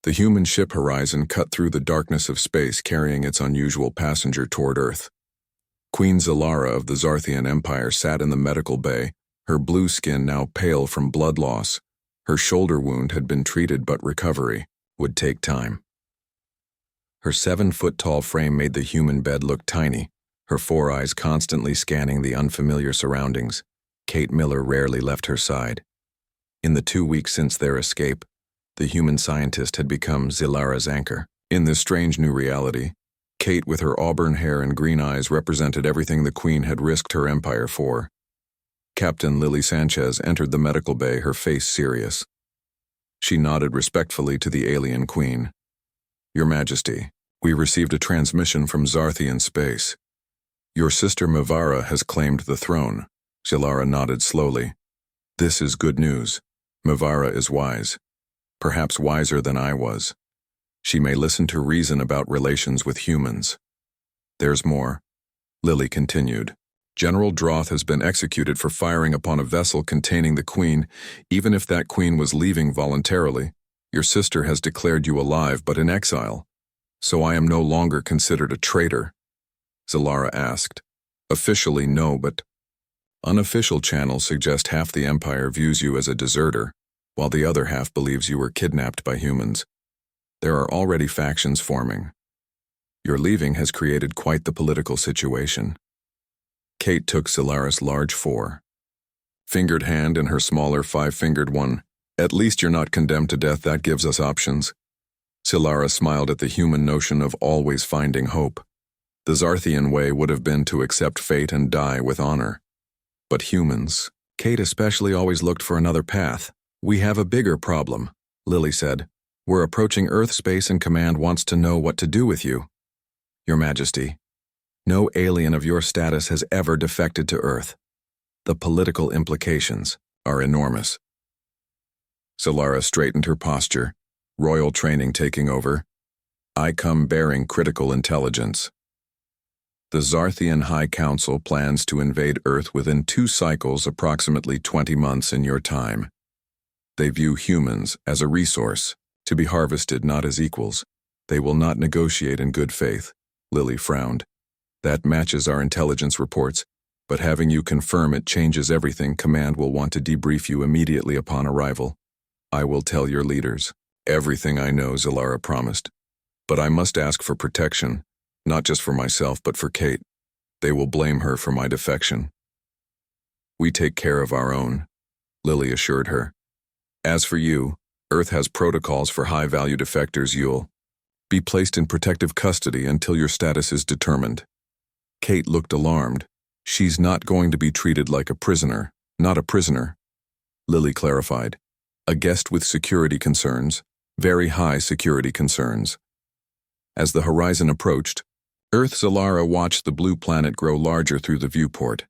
The human ship horizon cut through the darkness of space, carrying its unusual passenger toward Earth. Queen Zilara of the Zarthian Empire sat in the medical bay, her blue skin now pale from blood loss. Her shoulder wound had been treated, but recovery would take time. Her 7-foot-tall frame made the human bed look tiny, her 4 eyes constantly scanning the unfamiliar surroundings. Kate Miller rarely left her side. In the 2 weeks since their escape, the human scientist had become Zilara's anchor. In this strange new reality, Kate, with her auburn hair and green eyes, represented everything the Queen had risked her empire for. Captain Lily Sanchez entered the medical bay, her face serious. She nodded respectfully to the alien Queen. "Your Majesty, we received a transmission from Zarthian space. Your sister Mivara has claimed the throne." Zilara nodded slowly. "This is good news. Mivara is wise. Perhaps wiser than I was. She may listen to reason about relations with humans." "There's more," Lily continued. "General Droth has been executed for firing upon a vessel containing the Queen, even if that Queen was leaving voluntarily. Your sister has declared you alive but in exile. So I am no longer considered a traitor?" Zilara asked. "Officially, no, but unofficial channels suggest half the Empire views you as a deserter, while the other half believes you were kidnapped by humans. There are already factions forming. Your leaving has created quite the political situation." Kate took Zilara's large 4-fingered hand in her smaller 5-fingered one. "At least you're not condemned to death. That gives us options." Zilara smiled at the human notion of always finding hope. The Zarthian way would have been to accept fate and die with honor. But humans, Kate especially, always looked for another path. "We have a bigger problem," Lily said. "We're approaching Earth space and Command wants to know what to do with you. Your Majesty, no alien of your status has ever defected to Earth. The political implications are enormous." Zilara straightened her posture, royal training taking over. "I come bearing critical intelligence. The Zarthian High Council plans to invade Earth within 2 cycles, approximately 20 months in your time. They view humans as a resource, to be harvested, not as equals. They will not negotiate in good faith." Lily frowned. "That matches our intelligence reports, but having you confirm it changes everything. Command will want to debrief you immediately upon arrival. I will tell your leaders everything I know," Zilara promised. "But I must ask for protection, not just for myself but for Kate. They will blame her for my defection." "We take care of our own," Lily assured her. "As for you, Earth has protocols for high-value defectors. You'll be placed in protective custody until your status is determined." Kate looked alarmed. "She's not going to be treated like a prisoner." "Not a prisoner," Lily clarified. "A guest with security concerns, very high security concerns." As the horizon approached, Zilara watched the blue planet grow larger through the viewport.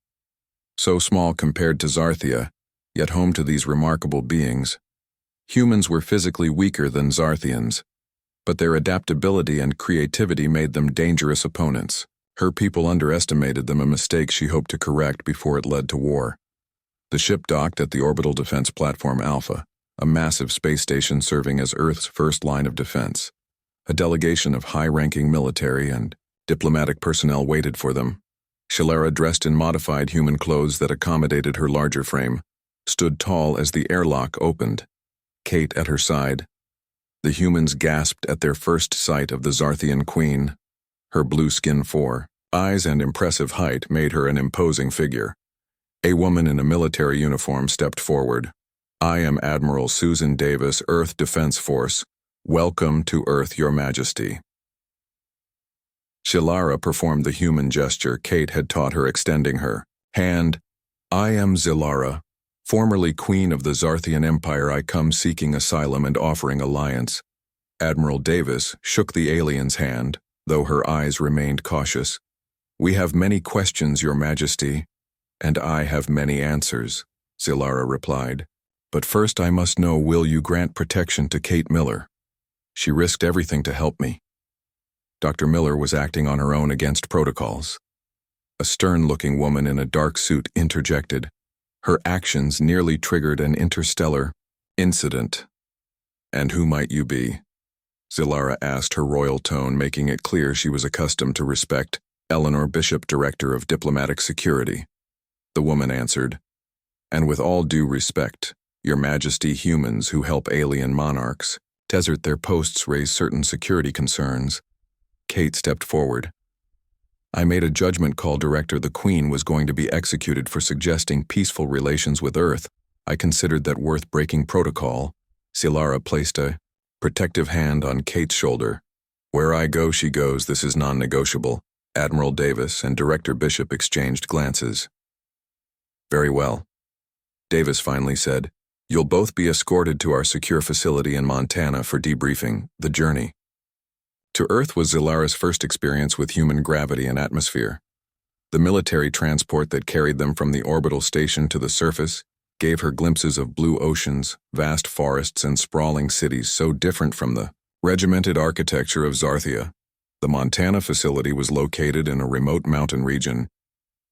So small compared to Zarthia, yet home to these remarkable beings. Humans were physically weaker than Zarthians, but their adaptability and creativity made them dangerous opponents. Her people underestimated them, a mistake she hoped to correct before it led to war. The ship docked at the Orbital Defense Platform Alpha, a massive space station serving as Earth's first line of defense. A delegation of high-ranking military and diplomatic personnel waited for them. Zilara, dressed in modified human clothes that accommodated her larger frame, stood tall as the airlock opened. Kate at her side. The humans gasped at their first sight of the Zarthian Queen. Her blue skin, 4 eyes, and impressive height made her an imposing figure. A woman in a military uniform stepped forward. "I am Admiral Susan Davis, Earth Defense Force. Welcome to Earth, Your Majesty." Zilara performed the human gesture Kate had taught her, extending her hand. "I am Zilara, formerly Queen of the Zarthian Empire. I come seeking asylum and offering alliance." Admiral Davis shook the alien's hand, though her eyes remained cautious. "We have many questions, Your Majesty." "And I have many answers," Zilara replied. "But first I must know, will you grant protection to Kate Miller? She risked everything to help me." Dr. Miller was acting on her own against protocols. A stern-looking woman in a dark suit interjected. Her actions nearly triggered an interstellar incident. "And who might you be?" Zilara asked, her royal tone making it clear she was accustomed to respect. Eleanor Bishop, Director of Diplomatic Security. The woman answered, "And with all due respect, Your Majesty, humans who help alien monarchs desert their posts raise certain security concerns." Kate stepped forward. "I made a judgment call, Director. The Queen was going to be executed for suggesting peaceful relations with Earth. I considered that worth breaking protocol." Zilara placed a protective hand on Kate's shoulder. "Where I go, she goes. This is non-negotiable." Admiral Davis and Director Bishop exchanged glances. "Very well," Davis finally said. "You'll both be escorted to our secure facility in Montana for debriefing. The journey to Earth was Zilara's first experience with human gravity and atmosphere. The military transport that carried them from the orbital station to the surface gave her glimpses of blue oceans, vast forests, and sprawling cities so different from the regimented architecture of Zarthia. The Montana facility was located in a remote mountain region,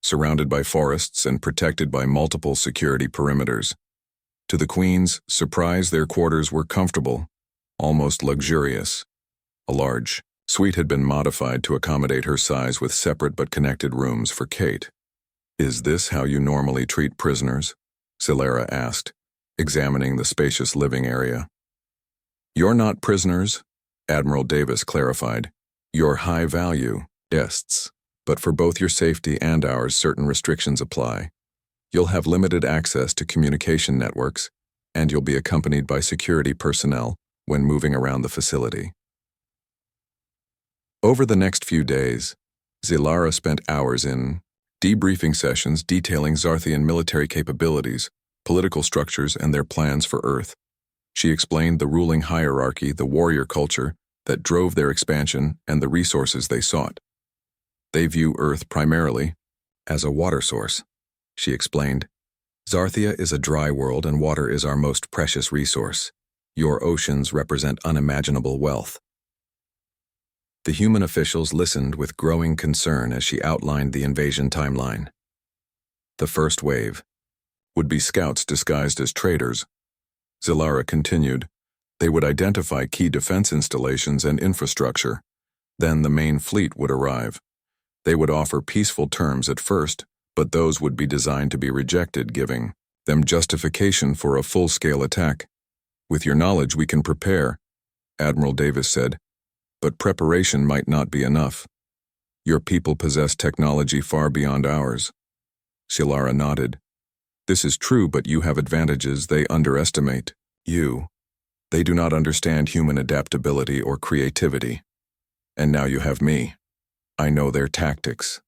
surrounded by forests and protected by multiple security perimeters. To the Queen's surprise, their quarters were comfortable, almost luxurious. A large suite had been modified to accommodate her size with separate but connected rooms for Kate. "Is this how you normally treat prisoners?" Zilara asked, examining the spacious living area. "You're not prisoners," Admiral Davis clarified. "You're high-value guests, but for both your safety and ours, certain restrictions apply. You'll have limited access to communication networks, and you'll be accompanied by security personnel when moving around the facility." Over the next few days, Zilara spent hours in debriefing sessions detailing Zarthian military capabilities, political structures, and their plans for Earth. She explained the ruling hierarchy, the warrior culture that drove their expansion, and the resources they sought. "They view Earth primarily as a water source," she explained. "Zarthia is a dry world and water is our most precious resource. Your oceans represent unimaginable wealth." The human officials listened with growing concern as she outlined the invasion timeline. The first wave would be scouts disguised as traders. Zilara continued. They would identify key defense installations and infrastructure. Then the main fleet would arrive. They would offer peaceful terms at first, but those would be designed to be rejected, giving them justification for a full-scale attack. "With your knowledge, we can prepare," Admiral Davis said. "But preparation might not be enough. Your people possess technology far beyond ours." Zilara nodded. "This is true, but you have advantages they underestimate. They do not understand human adaptability or creativity. And now you have me. I know their tactics,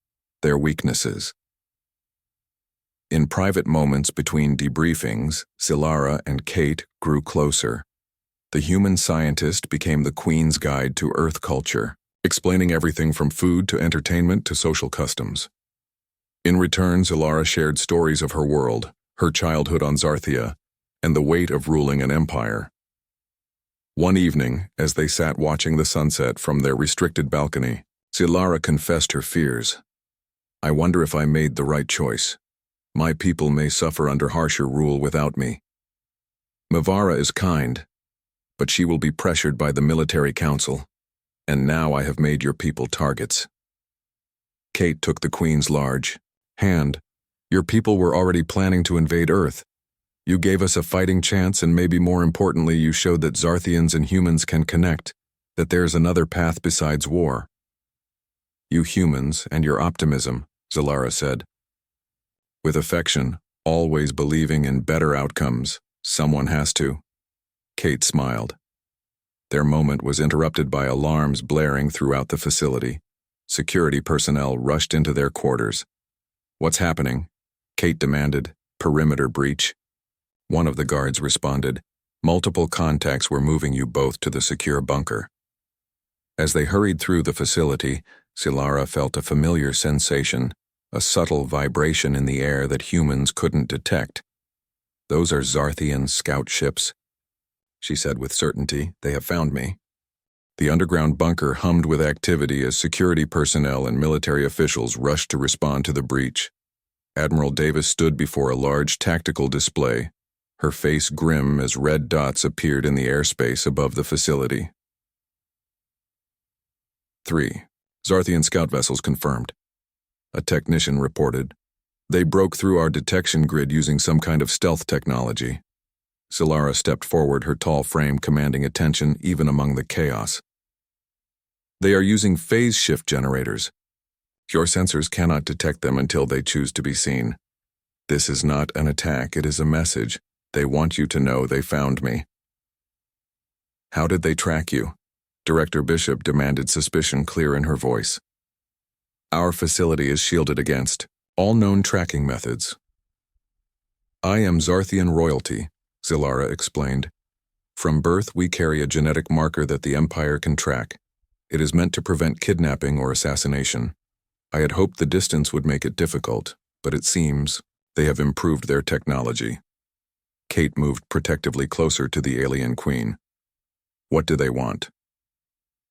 their weaknesses." In private moments between debriefings, Zilara and Kate grew closer. The human scientist became the Queen's guide to Earth culture, explaining everything from food to entertainment to social customs. In return, Zilara shared stories of her world, her childhood on Zarthia, and the weight of ruling an empire. One evening, as they sat watching the sunset from their restricted balcony, Zilara confessed her fears. "I wonder if I made the right choice. My people may suffer under harsher rule without me. Mavara is kind, but she will be pressured by the military council, and now I have made your people targets." Kate took the Queen's large hand. "Your people were already planning to invade Earth. You gave us a fighting chance, and maybe more importantly, you showed that Zarthians and humans can connect, that there's another path besides war." "You humans and your optimism," Zilara said. "With affection, always believing in better outcomes. Someone has to." Kate smiled. Their moment was interrupted by alarms blaring throughout the facility. Security personnel rushed into their quarters. "What's happening?" Kate demanded. "Perimeter breach." One of the guards responded. "Multiple contacts were moving you both to the secure bunker." As they hurried through the facility, Zilara felt a familiar sensation, a subtle vibration in the air that humans couldn't detect. "Those are Zarthian scout ships," she said with certainty. "They have found me." The underground bunker hummed with activity as security personnel and military officials rushed to respond to the breach. Admiral Davis stood before a large tactical display, her face grim as red dots appeared in the airspace above the facility. 3. Zarthian scout vessels confirmed. A technician reported. They broke through our detection grid using some kind of stealth technology. Zilara stepped forward, her tall frame commanding attention even among the chaos. They are using phase shift generators. Your sensors cannot detect them until they choose to be seen. This is not an attack, it is a message. They want you to know they found me. How did they track you? Director Bishop demanded, suspicion clear in her voice. Our facility is shielded against all known tracking methods. I am Zarthian royalty, Zilara explained. From birth, we carry a genetic marker that the Empire can track. It is meant to prevent kidnapping or assassination. I had hoped the distance would make it difficult, but it seems they have improved their technology. Kate moved protectively closer to the alien queen. What do they want?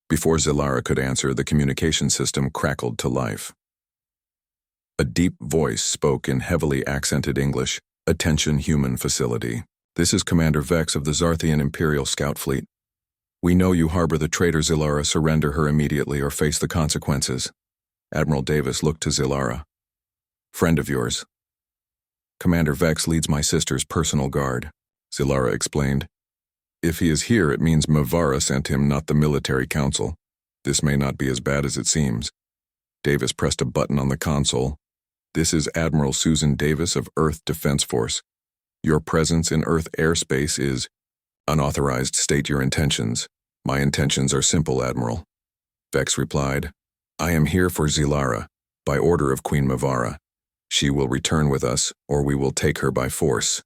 Before Zilara could answer, the communication system crackled to life. A deep voice spoke in heavily accented English. Attention, human facility. This is Commander Vex of the Zarthian Imperial Scout Fleet. We know you harbor the traitor Zilara. Surrender her immediately or face the consequences. Admiral Davis looked to Zilara. Friend of yours. Commander Vex leads my sister's personal guard, Zilara explained. If he is here, it means Mavara sent him, not the military council. This may not be as bad as it seems. Davis pressed a button on the console. This is Admiral Susan Davis of Earth Defense Force. Your presence in Earth airspace is unauthorized. State your intentions. My intentions are simple, Admiral. Vex replied. I am here for Zilara, by order of Queen Mavara. She will return with us, or we will take her by force.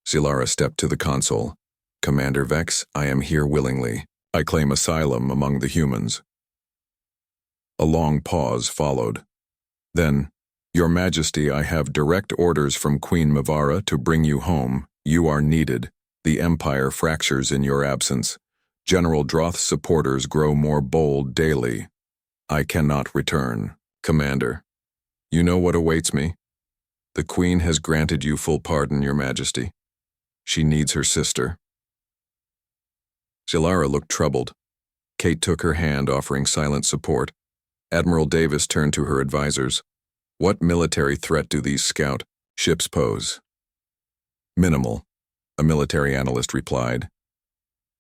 Zilara stepped to the console. Commander Vex, I am here willingly. I claim asylum among the humans. A long pause followed. Then, Your Majesty, I have direct orders from Queen Mavara to bring you home. You are needed. The Empire fractures in your absence. General Droth's supporters grow more bold daily. I cannot return. Commander, you know what awaits me? The Queen has granted you full pardon, Your Majesty. She needs her sister. Zilara looked troubled. Kate took her hand, offering silent support. Admiral Davis turned to her advisors. What military threat do these scout ships pose? Minimal, a military analyst replied.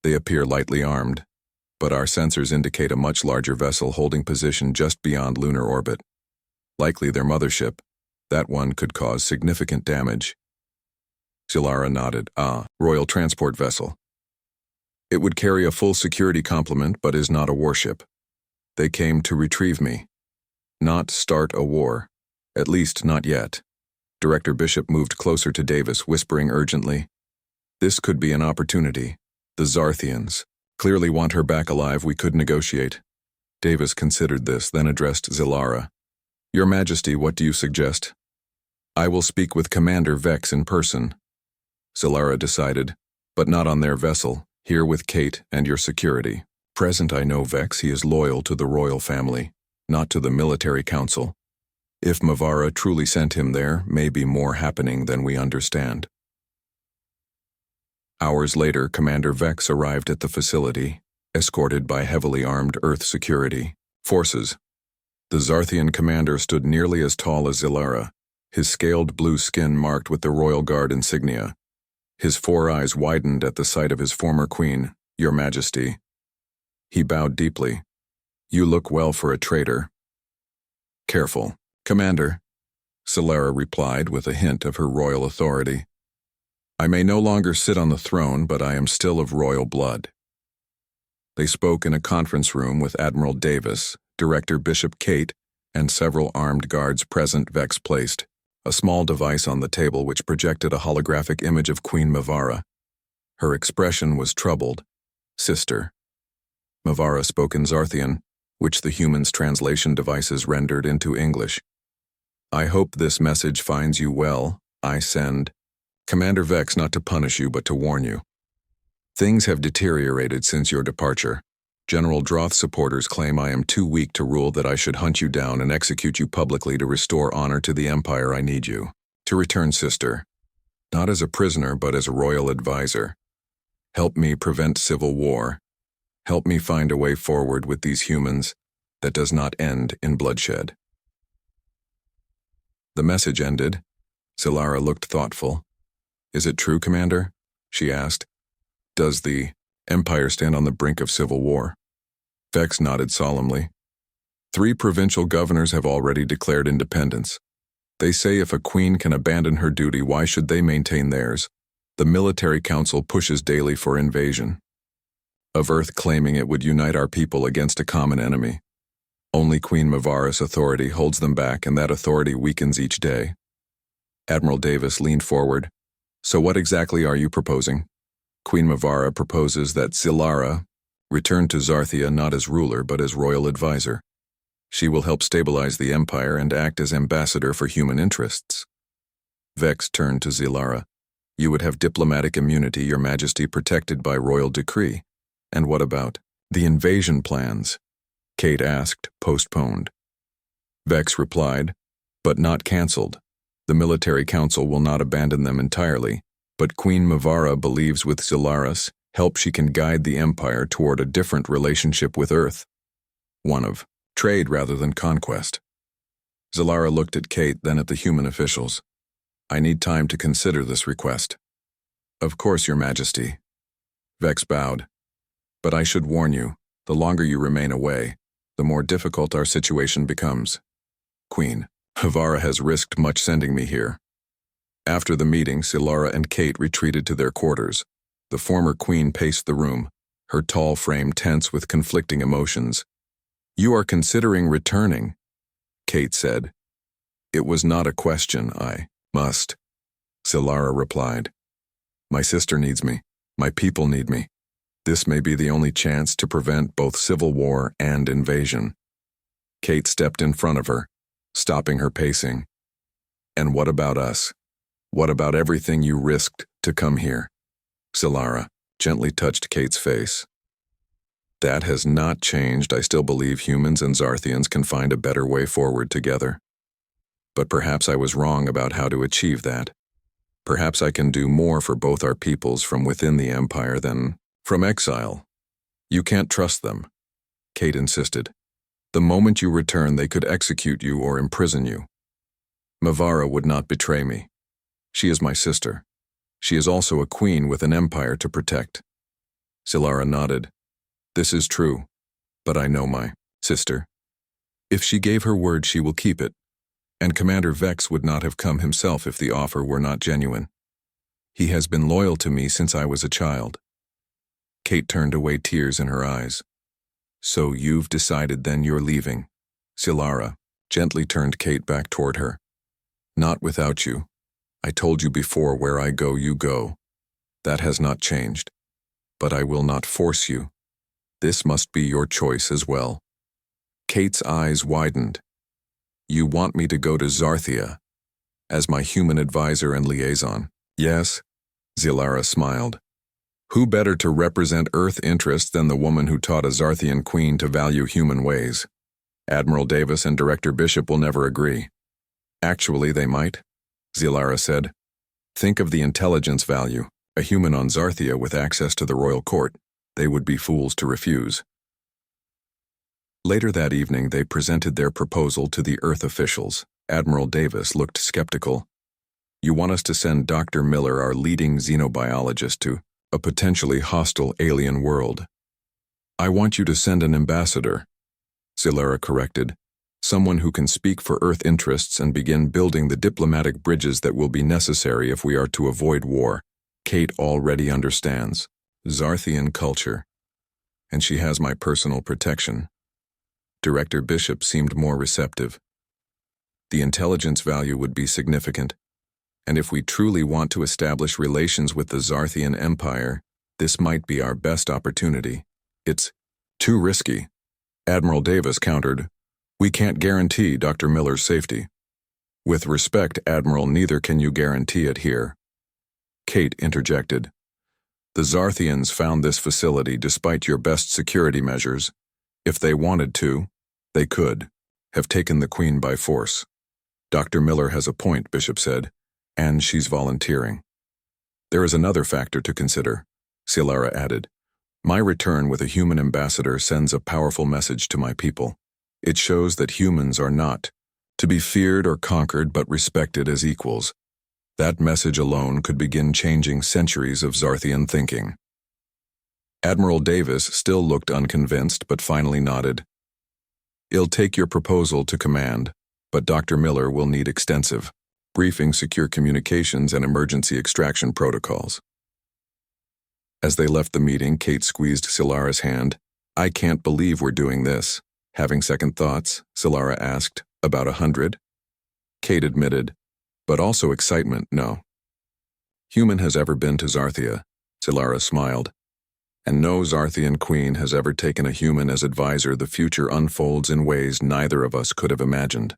They appear lightly armed, but our sensors indicate a much larger vessel holding position just beyond lunar orbit. Likely their mothership. That one could cause significant damage. Zilara nodded. Royal transport vessel. It would carry a full security complement, but is not a warship. They came to retrieve me. Not start a war. At least not yet. Director Bishop moved closer to Davis, whispering urgently. This could be an opportunity. The Zarthians clearly want her back alive. We could negotiate. Davis considered this, then addressed Zilara. Your Majesty, what do you suggest? I will speak with Commander Vex in person. Zilara decided, but not on their vessel. Here with Kate and your security. Present, I know Vex, he is loyal to the royal family, not to the military council. If Mavara truly sent him there, may be more happening than we understand. Hours later, Commander Vex arrived at the facility, escorted by heavily armed Earth security forces. The Zarthian commander stood nearly as tall as Zilara, his scaled blue skin marked with the Royal Guard insignia. His 4 eyes widened at the sight of his former queen, Your Majesty. He bowed deeply. You look well for a traitor. Careful, Commander, Zilara replied with a hint of her royal authority. I may no longer sit on the throne, but I am still of royal blood. They spoke in a conference room with Admiral Davis, Director Bishop Kate, and several armed guards present. Vex placed a small device on the table which projected a holographic image of Queen Mavara. Her expression was troubled. Sister. Mavara spoke in Zarthian, which the humans' translation devices rendered into English. I hope this message finds you well. I send Commander Vex, not to punish you but to warn you. Things have deteriorated since your departure. General Droth's supporters claim I am too weak to rule, that I should hunt you down and execute you publicly to restore honor to the Empire. I need you to return, sister. Not as a prisoner, but as a royal advisor. Help me prevent civil war. Help me find a way forward with these humans. that does not end in bloodshed. The message ended. Zilara looked thoughtful. Is it true, Commander? She asked. Does the Empire stand on the brink of civil war? Vex nodded solemnly. 3 provincial governors have already declared independence. They say if a queen can abandon her duty, why should they maintain theirs? The military council pushes daily for invasion of Earth, claiming it would unite our people against a common enemy. Only Queen Mavara's authority holds them back, and that authority weakens each day. Admiral Davis leaned forward. So what exactly are you proposing? Queen Mavara proposes that Zilara return to Zarthia not as ruler but as royal advisor. She will help stabilize the Empire and act as ambassador for human interests. Vex turned to Zilara. You would have diplomatic immunity, Your Majesty, protected by royal decree. And what about the invasion plans? Kate asked, postponed. Vex replied, but not cancelled. The military council will not abandon them entirely, but Queen Mavara believes with Zilara's help she can guide the Empire toward a different relationship with Earth. One of trade rather than conquest. Zilara looked at Kate, then at the human officials. I need time to consider this request. Of course, Your Majesty. Vex bowed. But I should warn you, the longer you remain away, the more difficult our situation becomes. Queen, Mavara has risked much sending me here. After the meeting, Zilara and Kate retreated to their quarters. The former queen paced the room, her tall frame tense with conflicting emotions. You are considering returning, Kate said. It was not a question, I must, Zilara replied. My sister needs me. My people need me. This may be the only chance to prevent both civil war and invasion. Kate stepped in front of her, stopping her pacing. And what about us? What about everything you risked to come here? Zilara gently touched Kate's face. That has not changed. I still believe humans and Zarthians can find a better way forward together. But perhaps I was wrong about how to achieve that. Perhaps I can do more for both our peoples from within the Empire than from exile. You can't trust them, Kate insisted. The moment you return, they could execute you or imprison you. Mavara would not betray me. She is my sister. She is also a queen with an empire to protect. Zilara nodded. This is true, but I know my sister. If she gave her word, she will keep it, and Commander Vex would not have come himself if the offer were not genuine. He has been loyal to me since I was a child. Kate turned away, tears in her eyes. So you've decided then you're leaving? Zilara gently turned Kate back toward her. Not without you. I told you before, where I go, you go. That has not changed. But I will not force you. This must be your choice as well. Kate's eyes widened. You want me to go to Zarthia as my human advisor and liaison? Yes, Zilara smiled. Who better to represent Earth interests than the woman who taught a Zarthian queen to value human ways? Admiral Davis and Director Bishop will never agree. Actually, they might, Zilara said. Think of the intelligence value. A human on Zarthia with access to the royal court. They would be fools to refuse. Later that evening, they presented their proposal to the Earth officials. Admiral Davis looked skeptical. You want us to send Dr. Miller, our leading xenobiologist, to a potentially hostile alien world. I want you to send an ambassador, Zilara corrected. Someone who can speak for Earth interests and begin building the diplomatic bridges that will be necessary if we are to avoid war. Kate already understands Zarthian culture, and she has my personal protection. Director Bishop seemed more receptive. The intelligence value would be significant, and if we truly want to establish relations with the Zarthian Empire, this might be our best opportunity. It's too risky. Admiral Davis countered, We can't guarantee Dr. Miller's safety. With respect, Admiral, neither can you guarantee it here. Kate interjected. The Zarthians found this facility despite your best security measures. If they wanted to, they could have taken the Queen by force. Dr. Miller has a point, Bishop said, and she's volunteering. There is another factor to consider, Zilara added. My return with a human ambassador sends a powerful message to my people. It shows that humans are not to be feared or conquered but respected as equals. That message alone could begin changing centuries of Zarthian thinking. Admiral Davis still looked unconvinced but finally nodded. "I'll take your proposal to command, but Dr. Miller will need extensive briefing, secure communications, and emergency extraction protocols." As they left the meeting, Kate squeezed Silara's hand. "I can't believe we're doing this." Having second thoughts, Silara asked, "About 100?" Kate admitted, "But also excitement, no." "Human has ever been to Zarthia," Silara smiled. "And no Zarthian queen has ever taken a human as advisor. The future unfolds in ways neither of us could have imagined."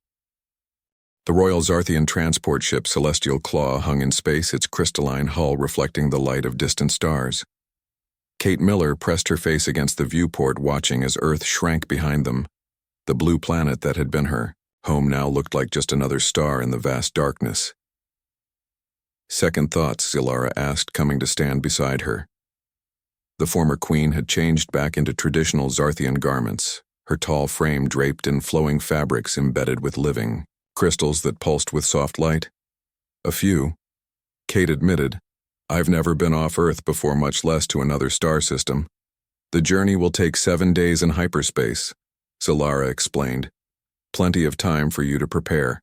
The Royal Zarthian transport ship Celestial Claw hung in space, its crystalline hull reflecting the light of distant stars. Kate Miller pressed her face against the viewport, watching as Earth shrank behind them. The blue planet that had been her home now looked like just another star in the vast darkness. "Second thoughts?" Silara asked, coming to stand beside her. The former queen had changed back into traditional Zarthian garments, her tall frame draped in flowing fabrics embedded with living crystals that pulsed with soft light. "A few," Kate admitted. "I've never been off Earth before, much less to another star system. The journey will take 7 days in hyperspace," Silara explained. "Plenty of time for you to prepare."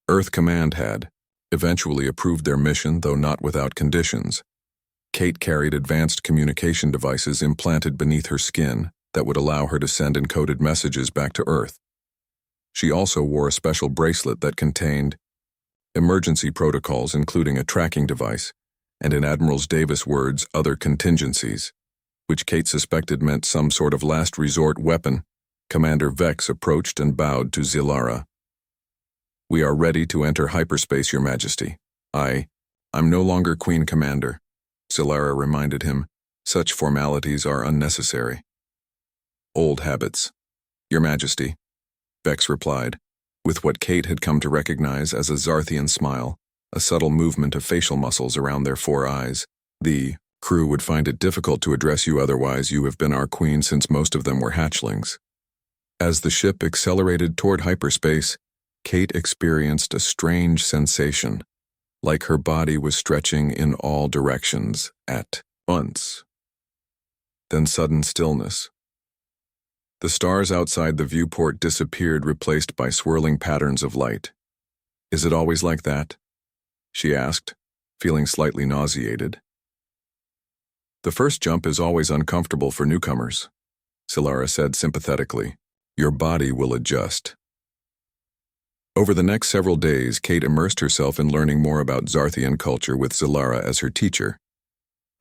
Earth Command had eventually approved their mission, though not without conditions. Kate carried advanced communication devices implanted beneath her skin that would allow her to send encoded messages back to Earth. She also wore a special bracelet that contained emergency protocols, including a tracking device, and in Admiral Davis' words, other contingencies, which Kate suspected meant some sort of last resort weapon. Commander Vex approached and bowed to Zilara. "We are ready to enter hyperspace, Your Majesty." I'm no longer Queen Commander," Zilara reminded him. "Such formalities are unnecessary." "Old habits, Your Majesty," Vex replied, with what Kate had come to recognize as a Zarthian smile, a subtle movement of facial muscles around their 4 eyes. "The crew would find it difficult to address you otherwise. You have been our queen since most of them were hatchlings." As the ship accelerated toward hyperspace, Kate experienced a strange sensation, like her body was stretching in all directions at once. Then sudden stillness. The stars outside the viewport disappeared, replaced by swirling patterns of light. "Is it always like that?" she asked, feeling slightly nauseated. "The first jump is always uncomfortable for newcomers," Silara said sympathetically. "Your body will adjust." Over the next several days, Kate immersed herself in learning more about Zarthian culture with Zilara as her teacher.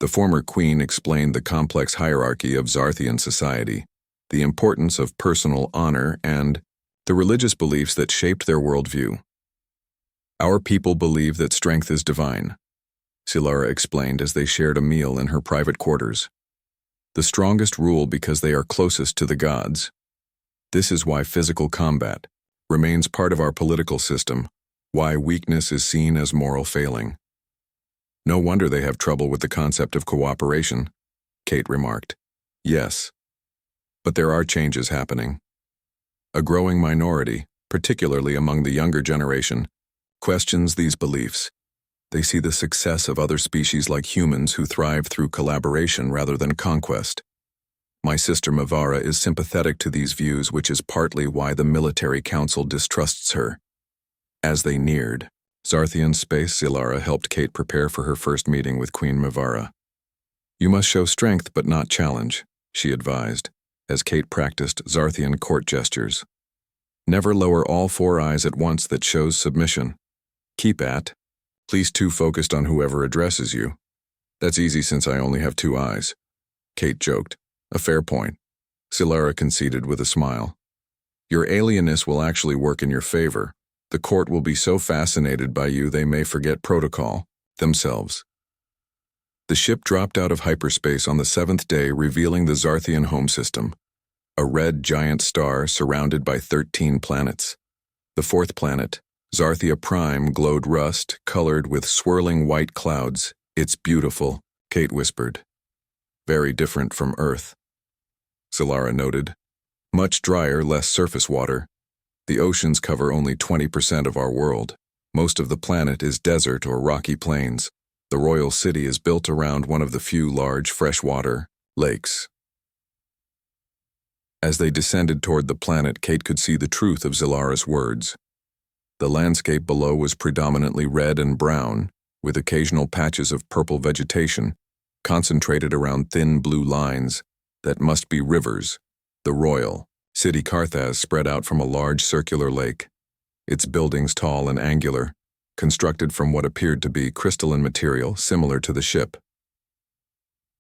The former queen explained the complex hierarchy of Zarthian society, the importance of personal honor, and the religious beliefs that shaped their worldview. "Our people believe that strength is divine," Zilara explained as they shared a meal in her private quarters. "The strongest rule because they are closest to the gods. This is why physical combat remains part of our political system, why weakness is seen as moral failing." "No wonder they have trouble with the concept of cooperation," Kate remarked. "Yes. But there are changes happening. A growing minority, particularly among the younger generation, questions these beliefs. They see the success of other species like humans who thrive through collaboration rather than conquest. My sister Mavara is sympathetic to these views, which is partly why the military council distrusts her." As they neared Zarthian space, Zilara helped Kate prepare for her first meeting with Queen Mavara. "You must show strength but not challenge," she advised, as Kate practiced Zarthian court gestures. "Never lower all 4 eyes at once. That shows submission. Keep at. Please too focused on whoever addresses you." "That's easy since I only have 2 eyes," Kate joked. "A fair point," Zilara conceded with a smile. "Your alienness will actually work in your favor. The court will be so fascinated by you they may forget protocol themselves." The ship dropped out of hyperspace on the 7th day, revealing the Zarthian home system, a red giant star surrounded by 13 planets. The 4th planet, Zarthia Prime, glowed rust-colored with swirling white clouds. "It's beautiful," Kate whispered. "Very different from Earth," Zilara noted. Much drier, less surface water. The oceans cover only 20% of our world. Most of the planet is desert or rocky plains. The royal city is built around one of the few large freshwater lakes. As they descended toward the planet, Kate could see the truth of Zilara's words. The landscape below was predominantly red and brown, with occasional patches of purple vegetation, concentrated around thin blue lines that must be rivers. The royal city Carthaz spread out from a large circular lake, its buildings tall and angular, constructed from what appeared to be crystalline material similar to the ship.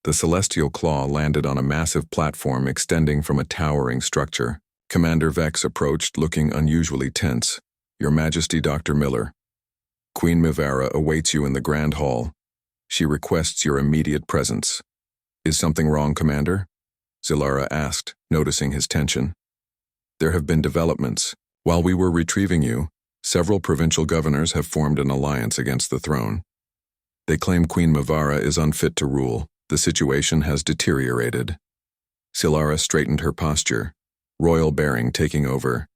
The celestial claw landed on a massive platform extending from a towering structure. Commander Vex approached, looking unusually tense. "Your Majesty, Dr. Miller. Queen Mivara awaits you in the Grand Hall. She requests your immediate presence." "Is something wrong, Commander?" Zilara asked, noticing his tension. "There have been developments. While we were retrieving you, several provincial governors have formed an alliance against the throne. They claim Queen Mivara is unfit to rule. The situation has deteriorated." Zilara straightened her posture, royal bearing taking over.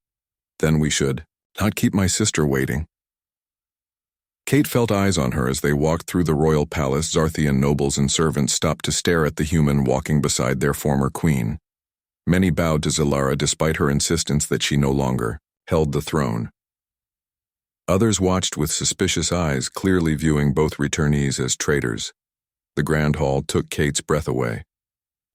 "Then we should not keep my sister waiting." Kate felt eyes on her as they walked through the royal palace. Zarthian nobles and servants stopped to stare at the human walking beside their former queen. Many bowed to Zilara despite her insistence that she no longer held the throne. Others watched with suspicious eyes, clearly viewing both returnees as traitors. The Grand Hall took Kate's breath away.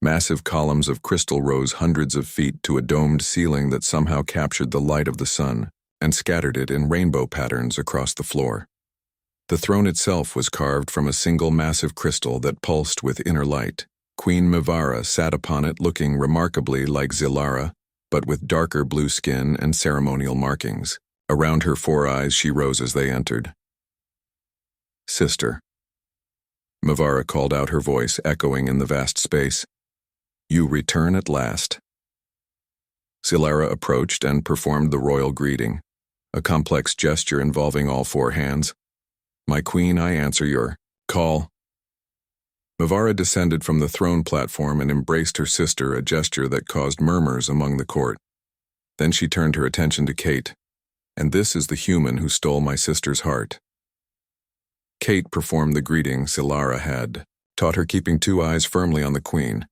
Massive columns of crystal rose hundreds of feet to a domed ceiling that somehow captured the light of the sun and scattered it in rainbow patterns across the floor. The throne itself was carved from a single massive crystal that pulsed with inner light. Queen Mivara sat upon it looking remarkably like Zilara, but with darker blue skin and ceremonial markings. Around her 4 eyes she rose as they entered. "Sister." Mivara called out, her voice echoing in the vast space. "You return at last." Zilara approached and performed the royal greeting, a complex gesture involving all 4 hands. "My queen, I answer your call." Mivara descended from the throne platform and embraced her sister, a gesture that caused murmurs among the court. Then she turned her attention to Kate. "And this is the human who stole my sister's heart." Kate performed the greeting Zilara had taught her, keeping 2 eyes firmly on the queen.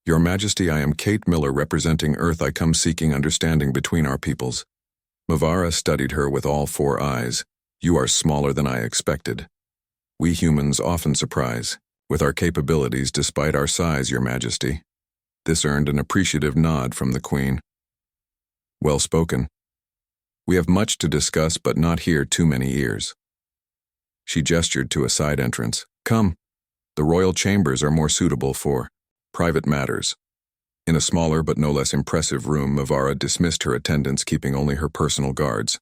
"Your Majesty, I am Kate Miller, representing Earth. I come seeking understanding between our peoples." Mivara studied her with all 4 eyes. "You are smaller than I expected. We humans often surprise with our capabilities despite our size, Your Majesty." This earned an appreciative nod from the queen. "Well spoken. We have much to discuss, but not here too many ears." She gestured to a side entrance. "Come. The royal chambers are more suitable for private matters." In a smaller but no less impressive room, Mivara dismissed her attendants, keeping only her personal guards.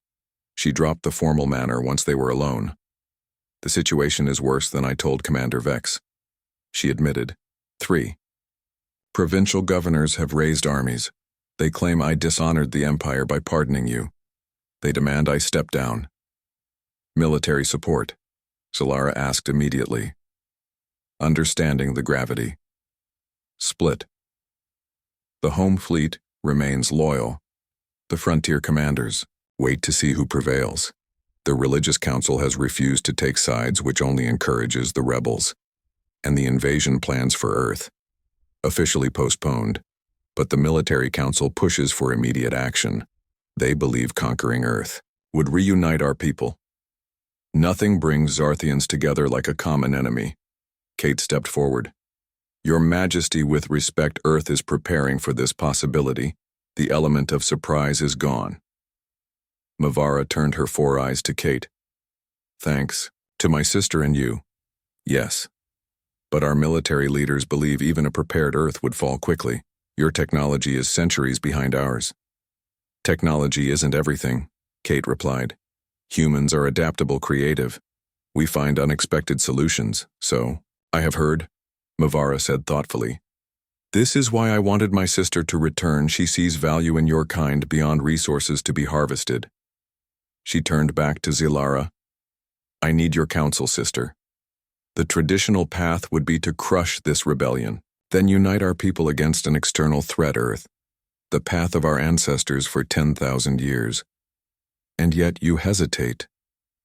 She dropped the formal manner once they were alone. "The situation is worse than I told Commander Vex," she admitted. 3. Provincial governors have raised armies. They claim I dishonored the Empire by pardoning you. They demand I step down. "Military support?" Zilara asked immediately, understanding the gravity. "Split. The home fleet remains loyal. The frontier commanders wait to see who prevails. The religious council has refused to take sides, which only encourages the rebels. And the invasion plans for Earth officially postponed, but the military council pushes for immediate action. They believe conquering Earth would reunite our people. Nothing brings Zarthians together like a common enemy." Kate stepped forward. "Your Majesty, with respect, Earth is preparing for this possibility. The element of surprise is gone." Mivara turned her 4 eyes to Kate. "Thanks. To my sister and you. Yes. But our military leaders believe even a prepared Earth would fall quickly. Your technology is centuries behind ours." "Technology isn't everything," Kate replied. "Humans are adaptable, creative. We find unexpected solutions, so, I have heard," Mivara said thoughtfully. "This is why I wanted my sister to return. She sees value in your kind beyond resources to be harvested." She turned back to Zilara. "I need your counsel, sister. The traditional path would be to crush this rebellion, then unite our people against an external threat, Earth. the path of our ancestors for 10,000 years. And yet you hesitate,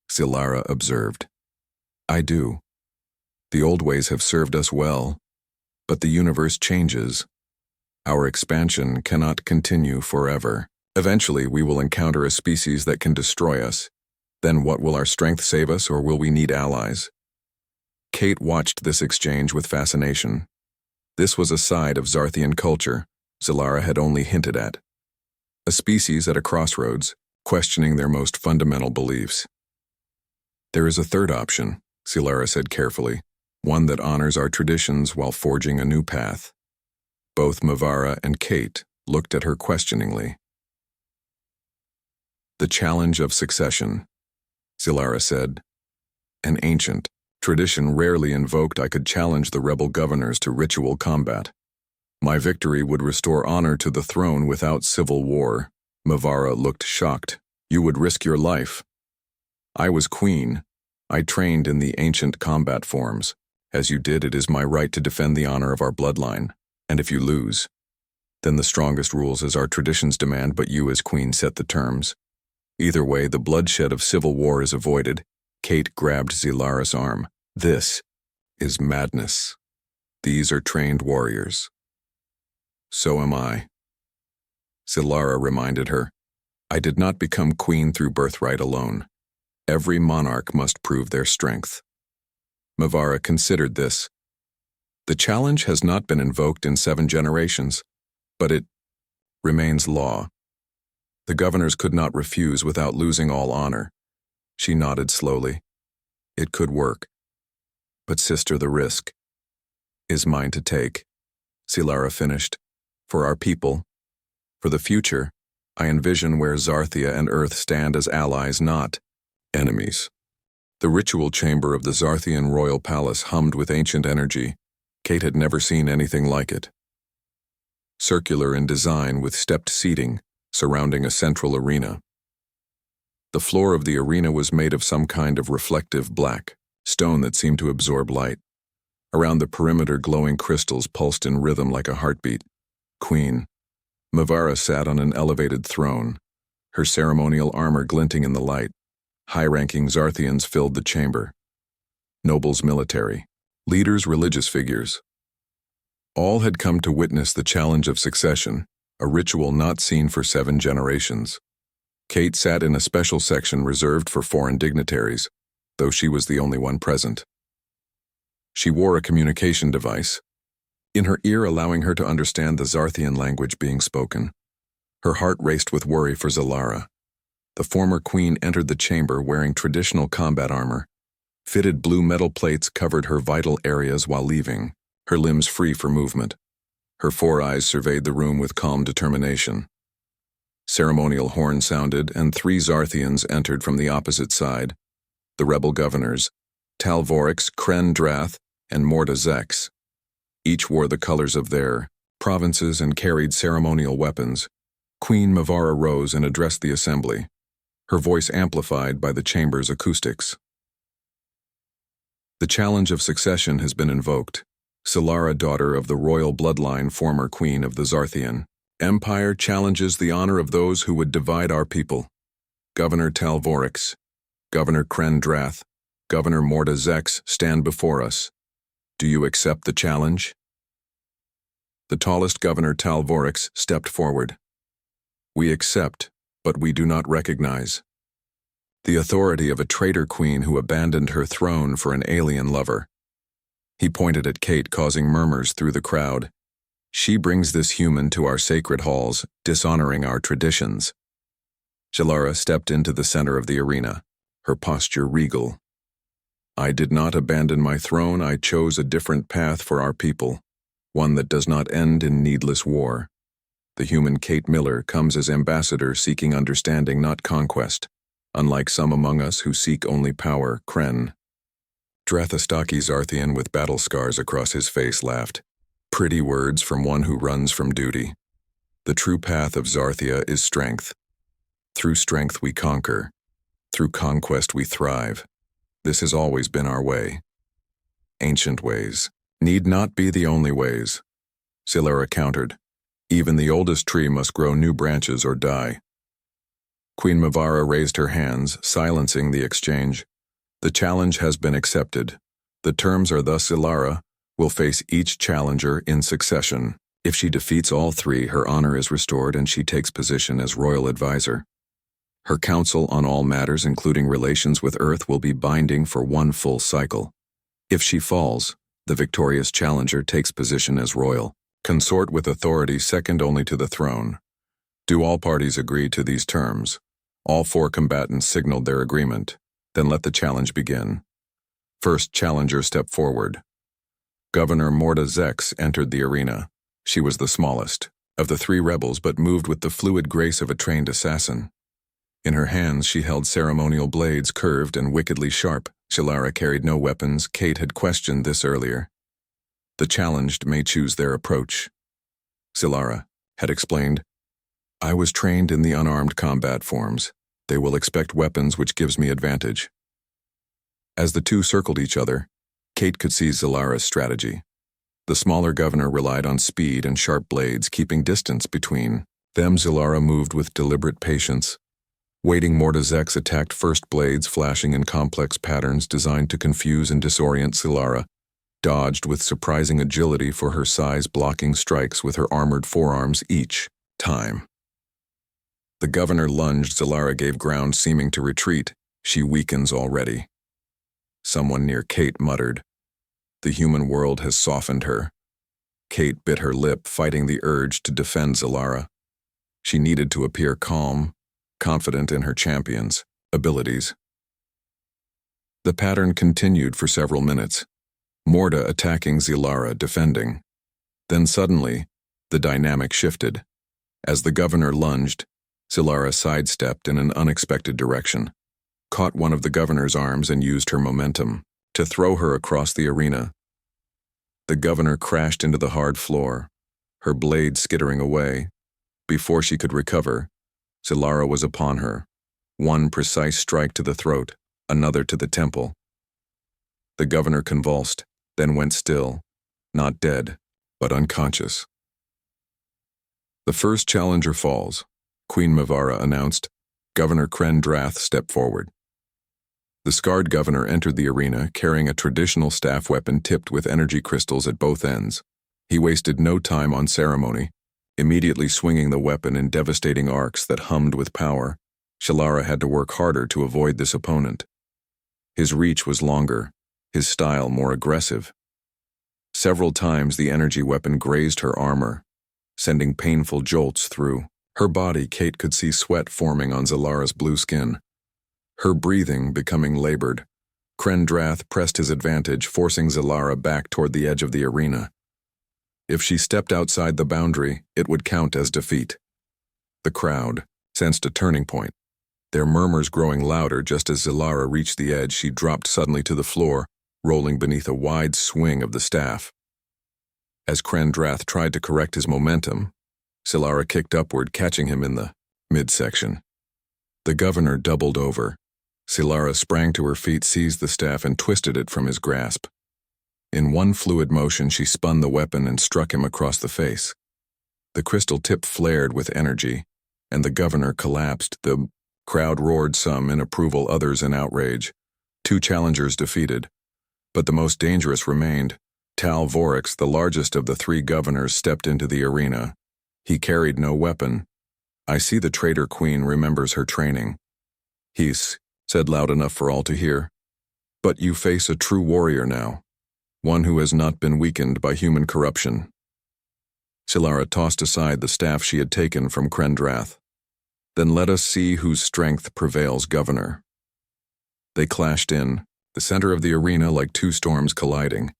Zilara observed. I do. The old ways have served us well, but the universe changes. Our expansion cannot continue forever. Eventually, we will encounter a species that can destroy us. Then what, will our strength save us, or will we need allies? Kate watched this exchange with fascination. This was a side of Zarthian culture Zilara had only hinted at. A species at a crossroads, questioning their most fundamental beliefs. There is a third option, Zilara said carefully, one that honors our traditions while forging a new path. Both Mavara and Kate looked at her questioningly. The challenge of succession, Zilara said. An ancient tradition rarely invoked. I could challenge the rebel governors to ritual combat. My victory would restore honor to the throne without civil war. Mavara looked shocked. You would risk your life. I was queen. I trained in the ancient combat forms. As you did, it is my right to defend the honor of our bloodline. And if you lose, then the strongest rules as our traditions demand, but you as queen set the terms. Either way, the bloodshed of civil war is avoided. Kate grabbed Zilara's arm. This is madness. These are trained warriors. So am I. Zilara reminded her. I did not become queen through birthright alone. Every monarch must prove their strength. Mavara considered this. The challenge has not been invoked in 7 generations, but it remains law. The governors could not refuse without losing all honor. She nodded slowly. It could work. But sister, the risk is mine to take. Zilara finished. For our people, for the future, I envision where Zarthia and Earth stand as allies, not enemies. The ritual chamber of the Zarthian royal palace hummed with ancient energy. Kate had never seen anything like it. Circular in design with stepped seating surrounding a central arena. The floor of the arena was made of some kind of reflective black stone that seemed to absorb light. Around the perimeter, glowing crystals pulsed in rhythm like a heartbeat. Queen Mavara sat on an elevated throne, her ceremonial armor glinting in the light. High-ranking Zarthians filled the chamber. Nobles, military, leaders, religious figures. All had come to witness the challenge of succession, a ritual not seen for 7 generations. Kate sat in a special section reserved for foreign dignitaries, though she was the only one present. She wore a communication device in her ear, allowing her to understand the Zarthian language being spoken. Her heart raced with worry for Zilara. The former queen entered the chamber wearing traditional combat armor. Fitted blue metal plates covered her vital areas while leaving, her limbs free for movement. Her 4 eyes surveyed the room with calm determination. Ceremonial horn sounded, and 3 Zarthians entered from the opposite side. The rebel governors, Talvorix, Kren Drath, and Morda Zex. Each wore the colors of their provinces and carried ceremonial weapons. Queen Mavara rose and addressed the assembly, her voice amplified by the chamber's acoustics. The challenge of succession has been invoked. Zilara, daughter of the royal bloodline, former queen of the Zarthian Empire, challenges the honor of those who would divide our people. Governor Talvorix, Governor Kren Drath, Governor Morda Zex stand before us. Do you accept the challenge? The tallest Governor Talvorix stepped forward. We accept, but we do not recognize the authority of a traitor queen who abandoned her throne for an alien lover. He pointed at Kate, causing murmurs through the crowd. She brings this human to our sacred halls, dishonoring our traditions. Zilara stepped into the center of the arena, her posture regal. I did not abandon my throne. I chose a different path for our people, one that does not end in needless war. The human Kate Miller comes as ambassador, seeking understanding, not conquest, unlike some among us who seek only power. Kren Drathastaki, Zarthian with battle scars across his face, laughed. Pretty words from one who runs from duty. The true path of Zarthia is strength. Through strength we conquer. Through conquest we thrive. This has always been our way. Ancient ways need not be the only ways. Zilara countered. Even the oldest tree must grow new branches or die. Queen Mavara raised her hands, silencing the exchange. The challenge has been accepted. The terms are thus: Zilara will face each challenger in succession. If she defeats all three, her honor is restored and she takes position as royal advisor. Her counsel on all matters, including relations with Earth, will be binding for one full cycle. If she falls, the victorious challenger takes position as royal consort with authority second only to the throne. Do all parties agree to these terms? All four combatants signaled their agreement. Then let the challenge begin. First challenger step forward. Governor Morda Zex entered the arena. She was the smallest of the three rebels, but moved with the fluid grace of a trained assassin. In her hands she held ceremonial blades, curved and wickedly sharp. Zilara carried no weapons. Kate had questioned this earlier. The challenged may choose their approach. Zilara had explained, I was trained in the unarmed combat forms. They will expect weapons, which gives me advantage. As the two circled each other, Kate could see Zilara's strategy. The smaller governor relied on speed and sharp blades, keeping distance between them. Zilara moved with deliberate patience. Waiting, Morda Zex attacked first, blades flashing in complex patterns designed to confuse and disorient. Zilara dodged with surprising agility for her size, blocking strikes with her armored forearms each time. The governor lunged. Zilara gave ground, seeming to retreat. She weakens already. Someone near Kate muttered, The human world has softened her. Kate bit her lip, fighting the urge to defend Zilara. She needed to appear calm, confident in her champion's abilities. The pattern continued for several minutes. Morda attacking, Zilara defending. Then suddenly, the dynamic shifted. As the governor lunged, Zilara sidestepped in an unexpected direction, caught one of the governor's arms and used her momentum to throw her across the arena. The governor crashed into the hard floor, her blade skittering away. Before she could recover, Zilara was upon her, one precise strike to the throat, another to the temple. The governor convulsed, then went still, not dead, but unconscious. The first challenger falls, Queen Mavara announced. Governor Krendrath stepped forward. The scarred governor entered the arena carrying a traditional staff weapon tipped with energy crystals at both ends. He wasted no time on ceremony, immediately swinging the weapon in devastating arcs that hummed with power. Zilara had to work harder to avoid this opponent. His reach was longer, his style more aggressive. Several times the energy weapon grazed her armor, sending painful jolts through her body. Kate could see sweat forming on Zilara's blue skin, her breathing becoming labored. Krendrath pressed his advantage, forcing Zilara back toward the edge of the arena. If she stepped outside the boundary, it would count as defeat. The crowd sensed a turning point, their murmurs growing louder. Just as Zilara reached the edge, she dropped suddenly to the floor, rolling beneath a wide swing of the staff. As Krendrath tried to correct his momentum, Zilara kicked upward, catching him in the midsection. The governor doubled over. Zilara sprang to her feet, seized the staff, and twisted it from his grasp. In one fluid motion, she spun the weapon and struck him across the face. The crystal tip flared with energy, and the governor collapsed. The crowd roared, some in approval, others in outrage. Two challengers defeated, but the most dangerous remained. Tal Vorix, the largest of the three governors, stepped into the arena. He carried no weapon. I see the traitor queen remembers her training. He's said loud enough for all to hear. But you face a true warrior now, one who has not been weakened by human corruption. Zilara tossed aside the staff she had taken from Krendrath. Then let us see whose strength prevails, governor. They clashed in, the center of the arena like two storms colliding.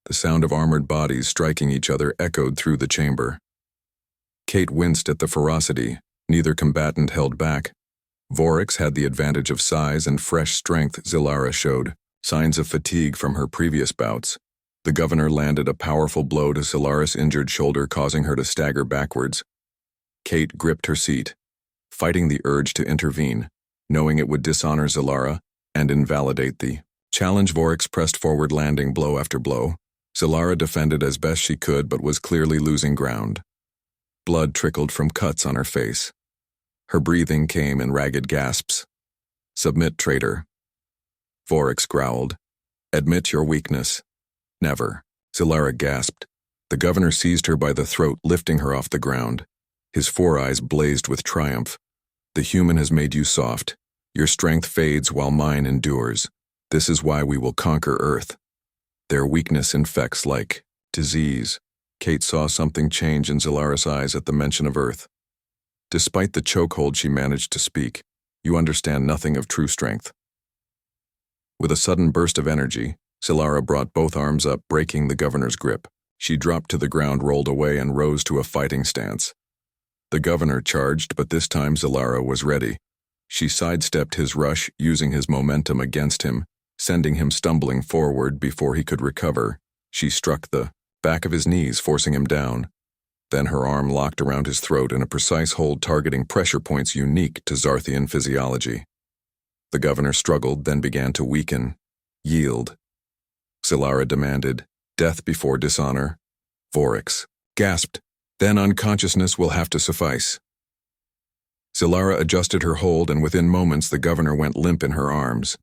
The sound of armored bodies striking each other echoed through the chamber. Kate winced at the ferocity. Neither combatant held back. Vorix had the advantage of size and fresh strength. Zilara showed signs of fatigue from her previous bouts. The governor landed a powerful blow to Zilara's injured shoulder, causing her to stagger backwards. Kate gripped her seat, fighting the urge to intervene, knowing it would dishonor Zilara and invalidate the challenge. Vorix pressed forward, landing blow after blow. Zilara defended as best she could, but was clearly losing ground. Blood trickled from cuts on her face. Her breathing came in ragged gasps. "Submit, traitor." Vorax growled. "Admit your weakness." "Never." Zilara gasped. The governor seized her by the throat, lifting her off the ground. His four eyes blazed with triumph. "The human has made you soft. Your strength fades while mine endures. This is why we will conquer Earth. Their weakness infects like disease." Kate saw something change in Zilara's eyes at the mention of Earth. Despite the chokehold, she managed to speak. "You understand nothing of true strength." With a sudden burst of energy, Zilara brought both arms up, breaking the governor's grip. She dropped to the ground, rolled away, and rose to a fighting stance. The governor charged, but this time Zilara was ready. She sidestepped his rush, using his momentum against him, sending him stumbling forward. Before he could recover, she struck the back of his knees, forcing him down. Then her arm locked around his throat in a precise hold, targeting pressure points unique to Zarthian physiology. The governor struggled, then began to weaken. "Yield." Zilara demanded. "Death before dishonor." Vorax gasped. "Then unconsciousness will have to suffice." Zilara adjusted her hold, and within moments the governor went limp in her arms.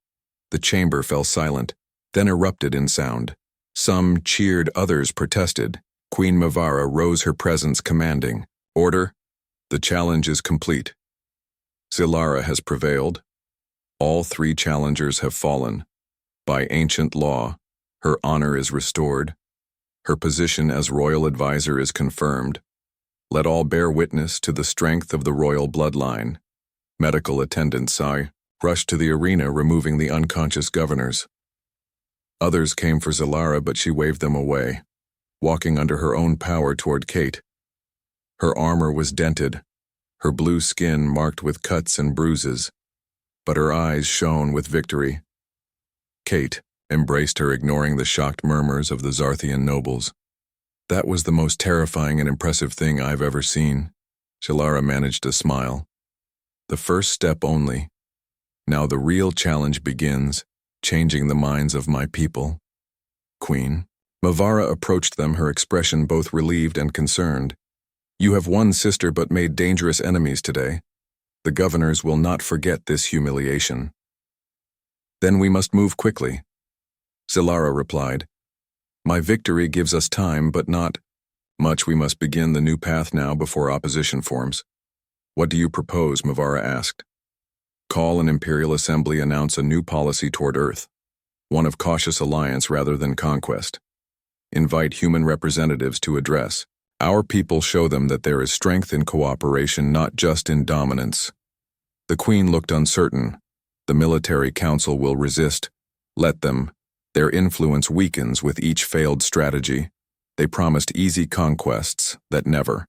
The chamber fell silent, then erupted in sound. Some cheered, others protested. Queen Mavara rose, her presence commanding. "Order! The challenge is complete. Zilara has prevailed. All three challengers have fallen. By ancient law, her honor is restored. Her position as royal advisor is confirmed. Let all bear witness to the strength of the royal bloodline." Medical attendants rushed to the arena, removing the unconscious governors. Others came for Zilara, but she waved them away, walking under her own power toward Kate. Her armor was dented, her blue skin marked with cuts and bruises, but her eyes shone with victory. Kate embraced her, ignoring the shocked murmurs of the Zarthian nobles. "That was the most terrifying and impressive thing I've ever seen." Zilara managed to smile. "The first step only. Now the real challenge begins, changing the minds of my people." "Queen." Mavara approached them, her expression both relieved and concerned. "You have won, sister, but made dangerous enemies today. The governors will not forget this humiliation." "Then we must move quickly." Zilara replied. "My victory gives us time, but not much. We must begin the new path now before opposition forms." "What do you propose?" Mavara asked. "Call an imperial assembly, announce a new policy toward Earth, one of cautious alliance rather than conquest. Invite human representatives to address our people, show them that there is strength in cooperation, not just in dominance." The queen looked uncertain. "The military council will resist. Let them. Their influence weakens with each failed strategy. They promised easy conquests that never